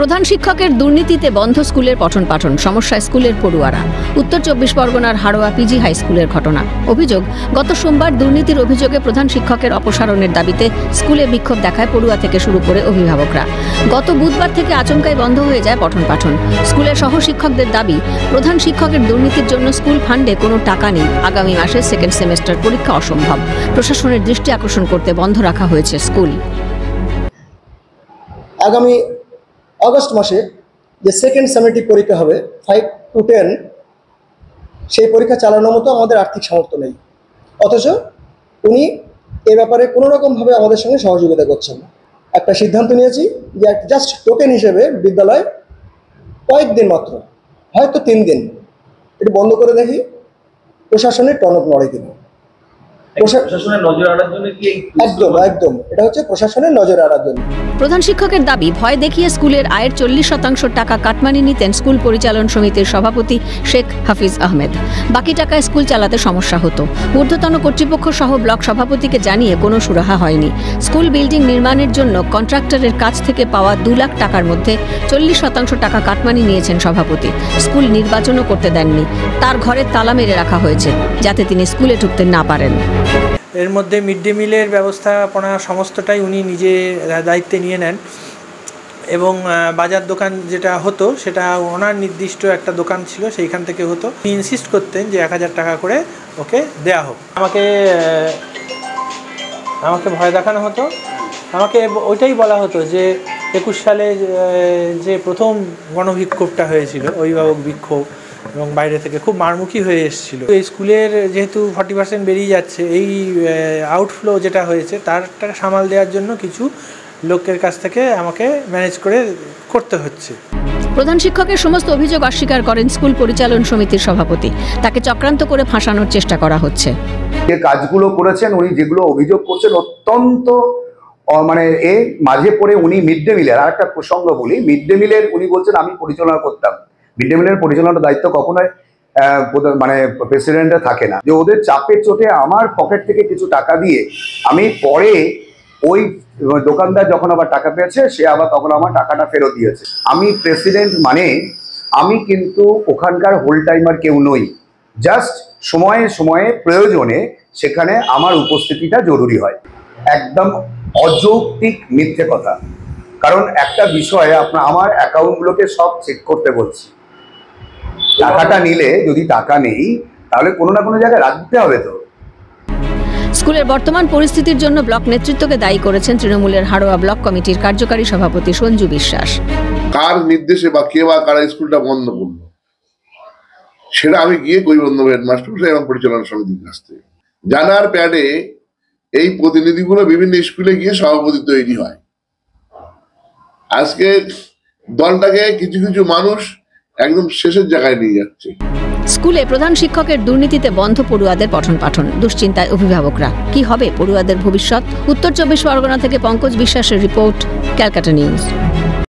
প্রধান শিক্ষকের দুর্নীতিতে বন্ধ স্কুলের পঠন পাঠন, সমস্যায় স্কুলের পড়ুয়ারা। উত্তর 24 পরগনার হাড়োয়া পিজি হাই স্কুলের ঘটনা। অভিযোগ, গত সোমবার দুর্নীতির অভিযোগে প্রধান শিক্ষকের অপসারণের দাবিতে স্কুলে বিক্ষোভ দেখায় পড়ুয়া থেকে শুরু করে অভিভাবকরা। গত বুধবার থেকে আচমকাই বন্ধ হয়ে যায় পঠন পাঠন। স্কুলের সহ শিক্ষকদের দাবি, প্রধান শিক্ষকের দুর্নীতির জন্য স্কুল ফান্ডে কোনো টাকা নেই। আগামী মাসে সেকেন্ড সেমেস্টার পরীক্ষা অসম্ভব। প্রশাসনের দৃষ্টি আকর্ষণ করতে বন্ধ রাখা হয়েছে স্কুল। আগামী আগস্ট মাসে যে সেকেন্ড সেমেস্টার পরীক্ষা হবে 5 to 10, সেই পরীক্ষা চালানোর মতো আমাদের আর্থিক সামর্থ্য নেই। অথচ উনি এ ব্যাপারে কোনো রকমভাবে আমাদের সঙ্গে সহযোগিতা করছেন না। একটা সিদ্ধান্ত নিয়েছি যে জাস্ট টোকেন হিসেবে বিদ্যালয় কয়েকদিন মাত্র, হয়তো 3 দিন, একটু বন্ধ করে দেখি প্রশাসনের টনক নড়ে কিনা। প্রশাসনের নজর এড়ানোর জন্য কি? একদম এটা হচ্ছে প্রশাসনের নজর এড়ানোর জন্য। প্রধান শিক্ষকের দাবি, ভয় দেখিয়ে স্কুলের আয়ের 40% টাকা কাটমানি নিতেন স্কুল পরিচালন সমিতির সভাপতি শেখ হাফিজ আহমেদ। বাকি টাকায় স্কুল চালাতে সমস্যা হতো। ঊর্ধ্বতন কর্তৃপক্ষ সহ ব্লক সভাপতিকে জানিয়ে কোনো সুরাহা হয়নি। স্কুল বিল্ডিং নির্মাণের জন্য কন্ট্রাক্টরের কাছ থেকে পাওয়া 2 লাখ টাকার মধ্যে 40% টাকা কাটমানি নিয়েছেন সভাপতি। স্কুল নির্বাচনও করতে দেননি। তার ঘরে তালা মেরে রাখা হয়েছে যাতে তিনি স্কুলে ঢুকতে না পারেন। এর মধ্যে মিড ডে মিলের ব্যবস্থাপনা সমস্তটাই উনি নিজে দায়িত্বে নিয়ে নেন এবং বাজার দোকান যেটা হতো সেটা ওনার নির্দিষ্ট একটা দোকান ছিল, সেইখান থেকে হতো। উনি ইনসিস্ট করতেন যে 1000 টাকা করে ওকে দেয়া হোক। আমাকে ভয় দেখানো হতো। আমাকে ওইটাই বলা হতো যে 21 সালে যে প্রথম গণবিক্ষোভটা হয়েছিল, অভিভাবক বিক্ষোভ, এবং বাইরে থেকে খুব মারমুখী হয়ে এসেছিল। এই স্কুলের যেহেতু 40% বেরিয়ে যাচ্ছে, এই আউটফ্লো যেটা হয়েছে তারটা সামাল দেওয়ার জন্য কিছু লোকের কাছ থেকে আমাকে ম্যানেজ করতে হচ্ছে। প্রধান শিক্ষকের সমস্ত অভিযোগ অস্বীকার করেন স্কুল পরিচালন সমিতির সভাপতি। তাকে চক্রান্ত করে ফাঁসানোর চেষ্টা করা হচ্ছে। যে কাজগুলো করেছেন, উনি যেগুলো অভিযোগ করছেন অত্যন্ত মাঝে পড়ে উনি মিড ডে মিলের আর একটা প্রসঙ্গ বলি। মিড ডে মিলের উনি বলছেন আমি পরিচালনা করতাম। মিড ডে মিলের পরিচালনার দায়িত্ব কখনোই প্রেসিডেন্টের থাকে না। যে ওদের চাপের চোটে আমার পকেট থেকে কিছু টাকা দিয়ে আমি পরে ওই দোকানদার যখন আবার টাকা পেয়েছে সে আবার তখন আমার টাকাটা ফেরত দিয়েছে। আমি প্রেসিডেন্ট মানে আমি কিন্তু ওখানকার হোল টাইমার কেউ নই। জাস্ট সময়ে সময়ে প্রয়োজনে সেখানে আমার উপস্থিতিটা জরুরি হয়। একদম অযৌক্তিক মিথ্যে কথা। কারণ একটা বিষয়ে আমার অ্যাকাউন্টগুলোকে সব চেক করতে বলছি। টাকাটা নিলে যদি টাকা নেই তাহলে কোনো না কোনো জায়গায় রাখতে হবে তো। স্কুলের বর্তমান পরিস্থিতির জন্য ব্লক নেতৃত্বকে দায়ী করেছেন তৃণমূলের হাড়োয়া ব্লক কমিটির কার্যকারী সভাপতি সঞ্জু বিশ্বাস। কার নির্দেশে বা কে বা কারা স্কুলটা বন্ধ করলো সেটা আমি গিয়ে কৈবন্ধ হেডমাস্টার এবং পরিচালনা সমিতির কাছ থেকে জানার প্যাডে এই প্রতিনিধিগুলো বিভিন্ন স্কুলে গিয়ে সভাপতি তৈরি হয়। আজকে দলটাকে কিছু কিছু মানুষ একদম শেষের জায়গায় নিয়ে যাচ্ছে। স্কুলে প্রধান শিক্ষকের দুর্নীতিতে বন্ধ পড়ুয়াদের পঠন পাঠন, দুশ্চিন্তায় অভিভাবকরা। কি হবে পড়ুয়াদের ভবিষ্যৎ? উত্তর 24 পরগনা থেকে পঙ্কজ বিশ্বাসের রিপোর্ট, ক্যালকাটা নিউজ।